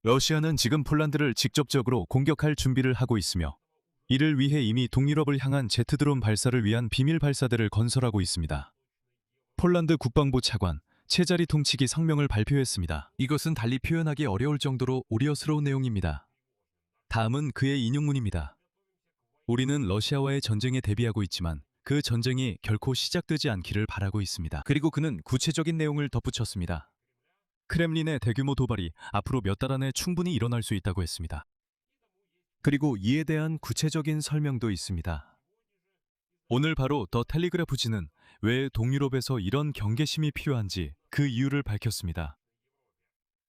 러시아는 지금 폴란드를 직접적으로 공격할 준비를 하고 있으며 이를 위해 이미 동유럽을 향한 제트드론 발사를 위한 비밀 발사대를 건설하고 있습니다. 폴란드 국방부 차관 체자리 통치기 성명을 발표했습니다. 이것은 달리 표현하기 어려울 정도로 우려스러운 내용입니다. 다음은 그의 인용문입니다. 우리는 러시아와의 전쟁에 대비하고 있지만 그 전쟁이 결코 시작되지 않기를 바라고 있습니다. 그리고 그는 구체적인 내용을 덧붙였습니다. 크렘린의 대규모 도발이 앞으로 몇 달 안에 충분히 일어날 수 있다고 했습니다. 그리고 이에 대한 구체적인 설명도 있습니다. 오늘 바로 더 텔리그래프지는 왜 동유럽에서 이런 경계심이 필요한지 그 이유를 밝혔습니다.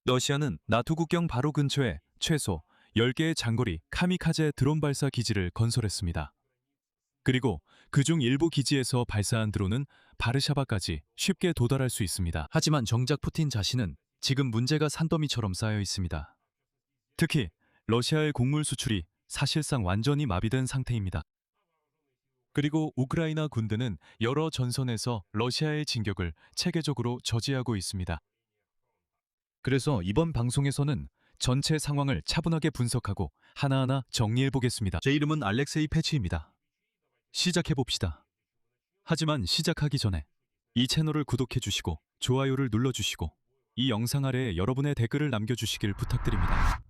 러시아는 나토 국경 바로 근처에 최소 10개의 장거리 카미카제 드론 발사 기지를 건설했습니다. 그리고 그중 일부 기지에서 발사한 드론은 바르샤바까지 쉽게 도달할 수 있습니다. 하지만 정작 푸틴 자신은 지금 문제가 산더미처럼 쌓여 있습니다. 특히 러시아의 곡물 수출이 사실상 완전히 마비된 상태입니다. 그리고 우크라이나 군대는 여러 전선에서 러시아의 진격을 체계적으로 저지하고 있습니다. 그래서 이번 방송에서는 전체 상황을 차분하게 분석하고 하나하나 정리해 보겠습니다. 제 이름은 알렉세이 패치입니다. 시작해 봅시다. 하지만 시작하기 전에 이 채널을 구독해 주시고 좋아요를 눌러 주시고 이 영상 아래에 여러분의 댓글을 남겨주시길 부탁드립니다.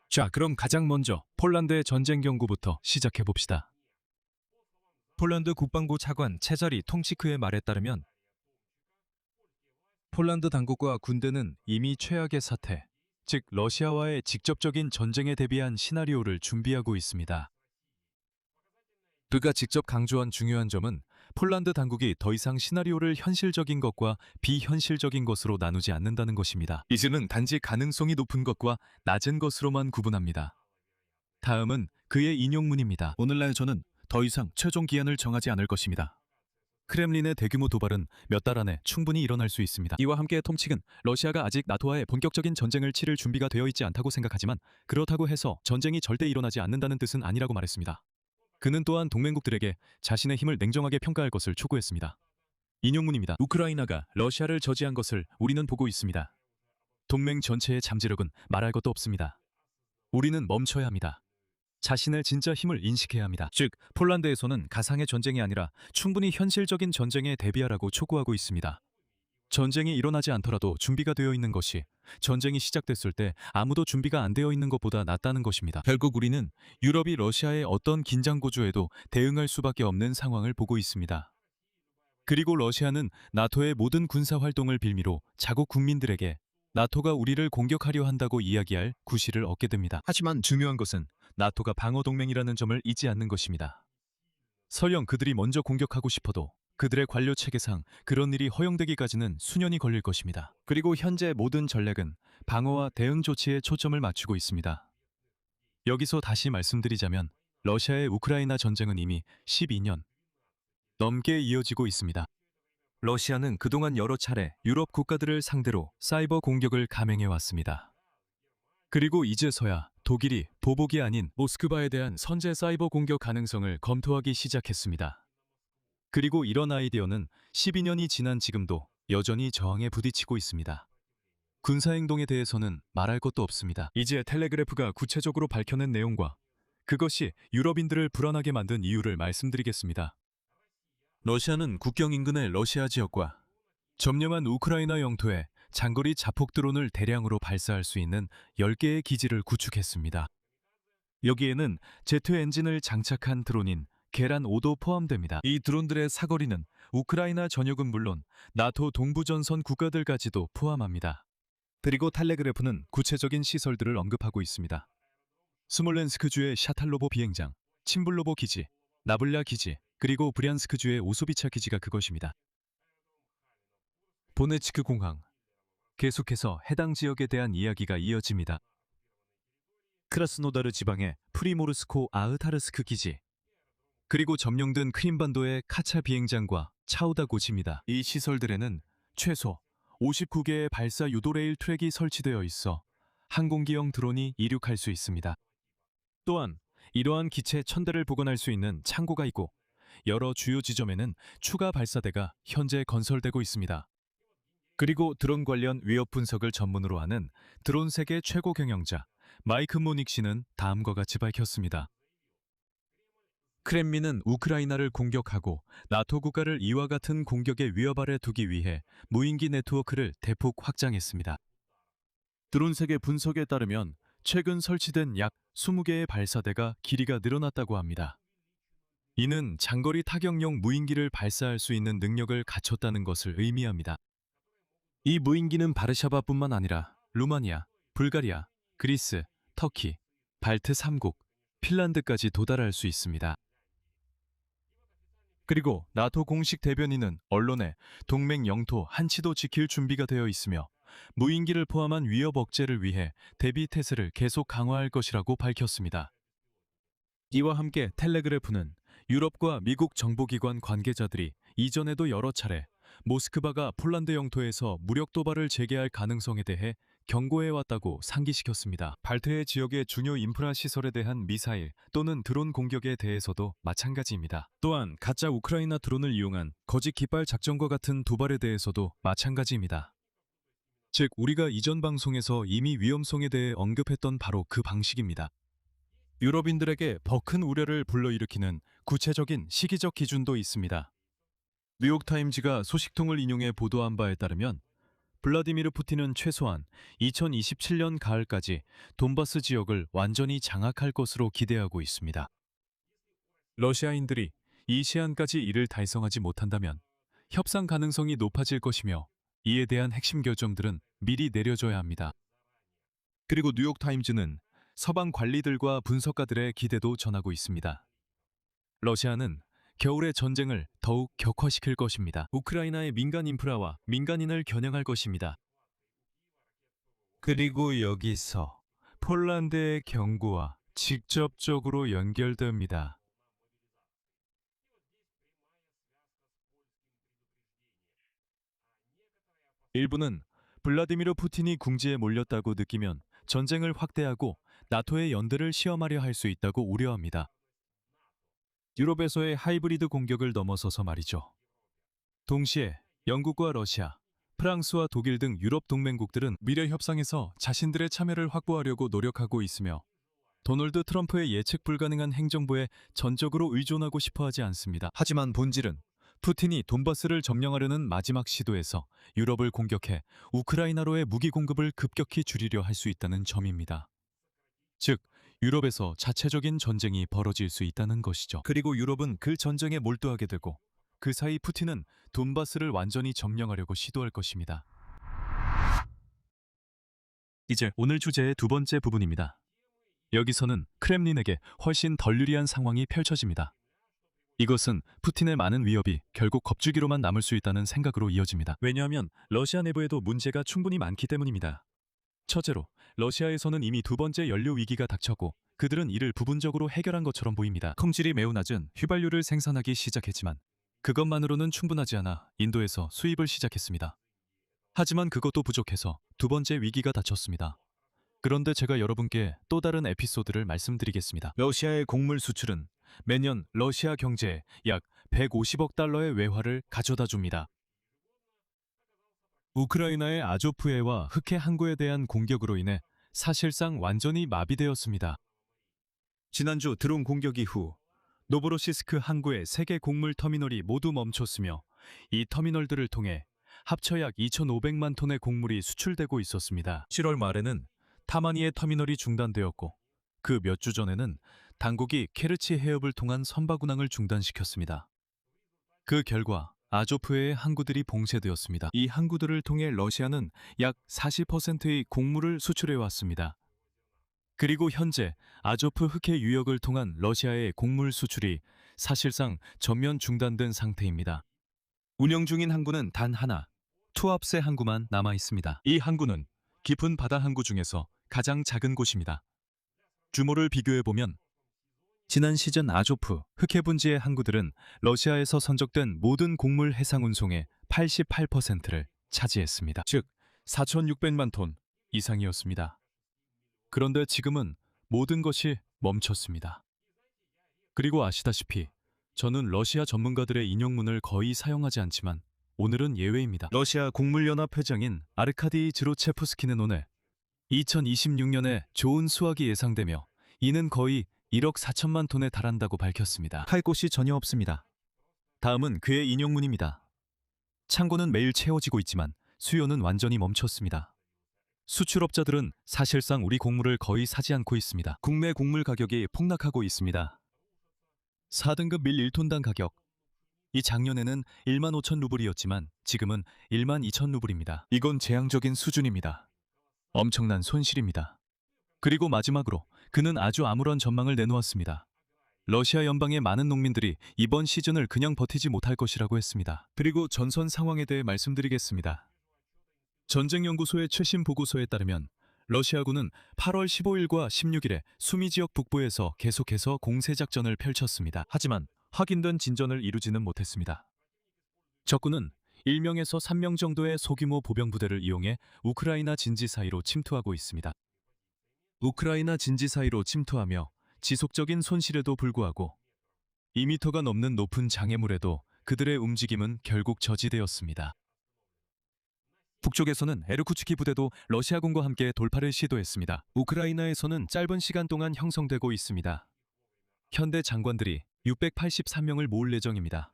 자, 그럼 가장 먼저 폴란드의 전쟁 경고부터 시작해 봅시다. 폴란드 국방부 차관 체자리 통치크의 말에 따르면 폴란드 당국과 군대는 이미 최악의 사태, 즉 러시아와의 직접적인 전쟁에 대비한 시나리오를 준비하고 있습니다. 그가 직접 강조한 중요한 점은 폴란드 당국이 더 이상 시나리오를 현실적인 것과 비현실적인 것으로 나누지 않는다는 것입니다. 이제는 단지 가능성이 높은 것과 낮은 것으로만 구분합니다. 다음은 그의 인용문입니다. 오늘날 저는 더 이상 최종 기한을 정하지 않을 것입니다. 크렘린의 대규모 도발은 몇 달 안에 충분히 일어날 수 있습니다. 이와 함께 톰칙은 러시아가 아직 나토와의 본격적인 전쟁을 치를 준비가 되어 있지 않다고 생각하지만 그렇다고 해서 전쟁이 절대 일어나지 않는다는 뜻은 아니라고 말했습니다. 그는 또한 동맹국들에게 자신의 힘을 냉정하게 평가할 것을 촉구했습니다. 인용문입니다. 우크라이나가 러시아를 저지한 것을 우리는 보고 있습니다. 동맹 전체의 잠재력은 말할 것도 없습니다. 우리는 멈춰야 합니다. 자신의 진짜 힘을 인식해야 합니다. 즉, 폴란드에서는 가상의 전쟁이 아니라 충분히 현실적인 전쟁에 대비하라고 촉구하고 있습니다. 전쟁이 일어나지 않더라도 준비가 되어 있는 것이 전쟁이 시작됐을 때 아무도 준비가 안 되어 있는 것보다 낫다는 것입니다. 결국 우리는 유럽이 러시아의 어떤 긴장 고조에도 대응할 수밖에 없는 상황을 보고 있습니다. 그리고 러시아는 나토의 모든 군사 활동을 빌미로 자국 국민들에게 나토가 우리를 공격하려 한다고 이야기할 구실을 얻게 됩니다. 하지만 중요한 것은 나토가 방어 동맹이라는 점을 잊지 않는 것입니다. 설령 그들이 먼저 공격하고 싶어도 그들의 관료 체계상 그런 일이 허용되기까지는 수년이 걸릴 것입니다. 그리고 현재 모든 전략은 방어와 대응 조치에 초점을 맞추고 있습니다. 여기서 다시 말씀드리자면 러시아의 우크라이나 전쟁은 이미 12년 넘게 이어지고 있습니다. 러시아는 그동안 여러 차례 유럽 국가들을 상대로 사이버 공격을 감행해 왔습니다. 그리고 이제서야 독일이 보복이 아닌 모스크바에 대한 선제 사이버 공격 가능성을 검토하기 시작했습니다. 그리고 이런 아이디어는 12년이 지난 지금도 여전히 저항에 부딪히고 있습니다. 군사행동에 대해서는 말할 것도 없습니다. 이제 텔레그래프가 구체적으로 밝혀낸 내용과 그것이 유럽인들을 불안하게 만든 이유를 말씀드리겠습니다. 러시아는 국경 인근의 러시아 지역과 점령한 우크라이나 영토에 장거리 자폭 드론을 대량으로 발사할 수 있는 10개의 기지를 구축했습니다. 여기에는 제트 엔진을 장착한 드론인 계란5도 포함됩니다. 이 드론들의 사거리는 우크라이나 전역은 물론 나토 동부전선 국가들까지도 포함합니다. 그리고 텔레그래프는 구체적인 시설들을 언급하고 있습니다. 스몰렌스크주의 샤탈로보 비행장, 침불로보 기지, 나블랴 기지, 그리고 브리안스크주의 오소비차 기지가 그것입니다. 보네츠크 공항. 계속해서 해당 지역에 대한 이야기가 이어집니다. 크라스노다르 지방의 프리모르스코 아흐타르스크 기지, 그리고 점령된 크림반도의 카차 비행장과 차우다 고지입니다. 이 시설들에는 최소 59개의 발사 유도 레일 트랙이 설치되어 있어 항공기형 드론이 이륙할 수 있습니다. 또한 이러한 기체 1000대를 보관할 수 있는 창고가 있고 여러 주요 지점에는 추가 발사대가 현재 건설되고 있습니다. 그리고 드론 관련 위협 분석을 전문으로 하는 드론 세계 최고 경영자 마이크 모닉 씨는 다음과 같이 밝혔습니다. 크렘린은 우크라이나를 공격하고 나토 국가를 이와 같은 공격의 위협 아래 두기 위해 무인기 네트워크를 대폭 확장했습니다. 드론 세계 분석에 따르면 최근 설치된 약 20개의 발사대가 길이가 늘어났다고 합니다. 이는 장거리 타격용 무인기를 발사할 수 있는 능력을 갖췄다는 것을 의미합니다. 이 무인기는 바르샤바뿐만 아니라 루마니아, 불가리아, 그리스, 터키, 발트 3국, 핀란드까지 도달할 수 있습니다. 그리고 나토 공식 대변인은 언론에 동맹 영토 한치도 지킬 준비가 되어 있으며 무인기를 포함한 위협 억제를 위해 대비 태세를 계속 강화할 것이라고 밝혔습니다. 이와 함께 텔레그래프는 유럽과 미국 정보기관 관계자들이 이전에도 여러 차례 모스크바가 폴란드 영토에서 무력 도발을 재개할 가능성에 대해 경고해왔다고 상기시켰습니다. 발트해 지역의 중요 인프라 시설에 대한 미사일 또는 드론 공격에 대해서도 마찬가지입니다. 또한 가짜 우크라이나 드론을 이용한 거짓 깃발 작전과 같은 도발에 대해서도 마찬가지입니다. 즉, 우리가 이전 방송에서 이미 위험성에 대해 언급했던 바로 그 방식입니다. 유럽인들에게 더 큰 우려를 불러일으키는 구체적인 시기적 기준도 있습니다. 뉴욕타임즈가 소식통을 인용해 보도한 바에 따르면 블라디미르 푸틴은 최소한 2027년 가을까지 돈바스 지역을 완전히 장악할 것으로 기대하고 있습니다. 러시아인들이 이 시한까지 이를 달성하지 못한다면 협상 가능성이 높아질 것이며 이에 대한 핵심 결정들은 미리 내려져야 합니다. 그리고 뉴욕타임즈는 서방 관리들과 분석가들의 기대도 전하고 있습니다. 러시아는 겨울의 전쟁을 더욱 격화시킬 것입니다. 우크라이나의 민간 인프라와 민간인을 겨냥할 것입니다. 그리고 여기서 폴란드의 경고와 직접적으로 연결됩니다. 일부는 블라디미르 푸틴이 궁지에 몰렸다고 느끼면 전쟁을 확대하고 나토의 연대를 시험하려 할 수 있다고 우려합니다. 유럽에서의 하이브리드 공격을 넘어서서 말이죠. 동시에 영국과 러시아, 프랑스와 독일 등 유럽 동맹국들은 미래 협상에서 자신들의 참여를 확보하려고 노력하고 있으며 도널드 트럼프의 예측 불가능한 행정부에 전적으로 의존하고 싶어 하지 않습니다. 하지만 본질은 푸틴이 돈바스를 점령하려는 마지막 시도에서 유럽을 공격해 우크라이나로의 무기 공급을 급격히 줄이려 할 수 있다는 점입니다. 즉, 유럽에서 자체적인 전쟁이 벌어질 수 있다는 것이죠. 그리고 유럽은 그 전쟁에 몰두하게 되고 그 사이 푸틴은 돈바스를 완전히 점령하려고 시도할 것입니다. 이제 오늘 주제의 두 번째 부분입니다. 여기서는 크렘린에게 훨씬 덜 유리한 상황이 펼쳐집니다. 이것은 푸틴의 많은 위협이 결국 겁주기로만 남을 수 있다는 생각으로 이어집니다. 왜냐하면 러시아 내부에도 문제가 충분히 많기 때문입니다. 첫째로, 러시아에서는 이미 두 번째 연료 위기가 닥쳤고 그들은 이를 부분적으로 해결한 것처럼 보입니다. 품질이 매우 낮은 휘발유를 생산하기 시작했지만 그것만으로는 충분하지 않아 인도에서 수입을 시작했습니다. 하지만 그것도 부족해서 두 번째 위기가 닥쳤습니다. 그런데 제가 여러분께 또 다른 에피소드를 말씀드리겠습니다. 러시아의 곡물 수출은 매년 러시아 경제에 약 150억 달러의 외화를 가져다 줍니다. 우크라이나의 아조프해와 흑해 항구에 대한 공격으로 인해 사실상 완전히 마비되었습니다. 지난주 드론 공격 이후 노보로시스크 항구의 3개 곡물 터미널이 모두 멈췄으며 이 터미널들을 통해 합쳐 약 2,500만 톤의 곡물이 수출되고 있었습니다. 7월 말에는 타마니의 터미널이 중단되었고 그 몇 주 전에는 당국이 케르치 해협을 통한 선박 운항을 중단시켰습니다. 그 결과 아조프해의 항구들이 봉쇄되었습니다. 이 항구들을 통해 러시아는 약 40%의 곡물을 수출해 왔습니다. 그리고 현재 아조프 흑해 유역을 통한 러시아의 곡물 수출이 사실상 전면 중단된 상태입니다. 운영 중인 항구는 단 하나, 투합세 항구만 남아 있습니다. 이 항구는 깊은 바다 항구 중에서 가장 작은 곳입니다. 규모를 비교해보면 지난 시즌 아조프, 흑해 분지의 항구들은 러시아에서 선적된 모든 곡물 해상 운송의 88%를 차지했습니다. 즉, 4,600만 톤 이상이었습니다. 그런데 지금은 모든 것이 멈췄습니다. 그리고 아시다시피 저는 러시아 전문가들의 인용문을 거의 사용하지 않지만 오늘은 예외입니다. 러시아 곡물연합 회장인 아르카디 지로체프스키는 오늘 2026년에 좋은 수확이 예상되며 이는 거의 1억 4천만 톤에 달한다고 밝혔습니다. 할 곳이 전혀 없습니다. 다음은 그의 인용문입니다. 창고는 매일 채워지고 있지만 수요는 완전히 멈췄습니다. 수출업자들은 사실상 우리 곡물을 거의 사지 않고 있습니다. 국내 곡물 가격이 폭락하고 있습니다. 4등급 밀 1톤당 가격. 이 작년에는 1만 5천 루블이었지만 지금은 1만 2천 루블입니다. 이건 재앙적인 수준입니다. 엄청난 손실입니다. 그리고 마지막으로 그는 아주 아무런 전망을 내놓았습니다. 러시아 연방의 많은 농민들이 이번 시즌을 그냥 버티지 못할 것이라고 했습니다. 그리고 전선 상황에 대해 말씀드리겠습니다. 전쟁연구소의 최신 보고서에 따르면 러시아군은 8월 15일과 16일에 수미 지역 북부에서 계속해서 공세작전을 펼쳤습니다. 하지만 확인된 진전을 이루지는 못했습니다. 적군은 1명에서 3명 정도의 소규모 보병 부대를 이용해 우크라이나 진지 사이로 침투하고 있습니다. 우크라이나 진지 사이로 침투하며 지속적인 손실에도 불구하고 2m가 넘는 높은 장애물에도 그들의 움직임은 결국 저지되었습니다. 북쪽에서는 에르쿠츠키 부대도 러시아군과 함께 돌파를 시도했습니다. 우크라이나에서는 짧은 시간 동안 형성되고 있습니다. 현대 장관들이 683명을 모을 예정입니다.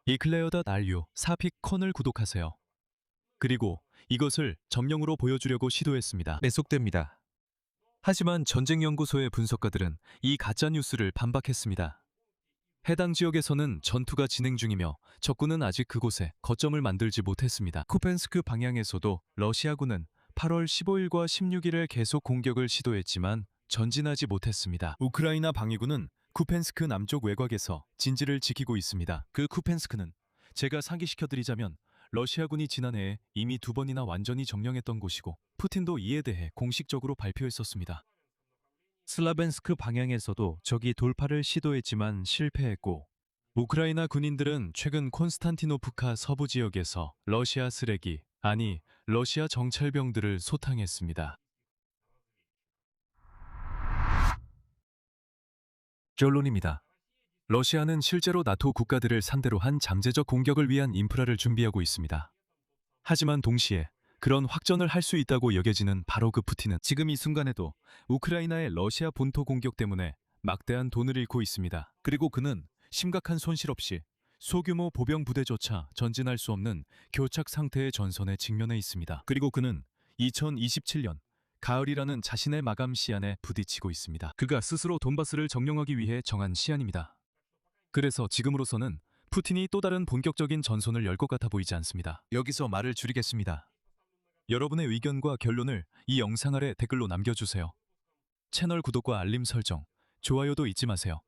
이클레어닷.ru 사픽콘을 구독하세요. 그리고 이것을 점령으로 보여주려고 시도했습니다. 매속됩니다. 하지만 전쟁연구소의 분석가들은 이 가짜뉴스를 반박했습니다. 해당 지역에서는 전투가 진행 중이며 적군은 아직 그곳에 거점을 만들지 못했습니다. 쿠펜스크 방향에서도 러시아군은 8월 15일과 16일에 계속 공격을 시도했지만 전진하지 못했습니다. 우크라이나 방위군은 쿠펜스크 남쪽 외곽에서 진지를 지키고 있습니다. 그 쿠펜스크는 제가 상기시켜드리자면 러시아군이 지난해에 이미 2번이나 완전히 점령했던 곳이고 푸틴도 이에 대해 공식적으로 발표했었습니다. 슬라벤스크 방향에서도 적이 돌파를 시도했지만 실패했고 우크라이나 군인들은 최근 콘스탄티노프카 서부 지역에서 러시아 쓰레기, 아니 러시아 정찰병들을 소탕했습니다. 결론입니다. 러시아는 실제로 나토 국가들을 상대로 한 잠재적 공격을 위한 인프라를 준비하고 있습니다. 하지만 동시에 그런 확전을 할 수 있다고 여겨지는 바로 그 푸틴은 지금 이 순간에도 우크라이나의 러시아 본토 공격 때문에 막대한 돈을 잃고 있습니다. 그리고 그는 심각한 손실 없이 소규모 보병 부대조차 전진할 수 없는 교착 상태의 전선에 직면해 있습니다. 그리고 그는 2027년 가을이라는 자신의 마감 시한에 부딪히고 있습니다. 그가 스스로 돈바스를 점령하기 위해 정한 시한입니다. 그래서 지금으로서는 푸틴이 또 다른 본격적인 전선을 열 것 같아 보이지 않습니다. 여기서 말을 줄이겠습니다. 여러분의 의견과 결론을 이 영상 아래 댓글로 남겨주세요. 채널 구독과 알림 설정, 좋아요도 잊지 마세요.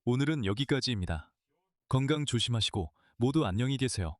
오늘은 여기까지입니다. 건강 조심하시고 모두 안녕히 계세요.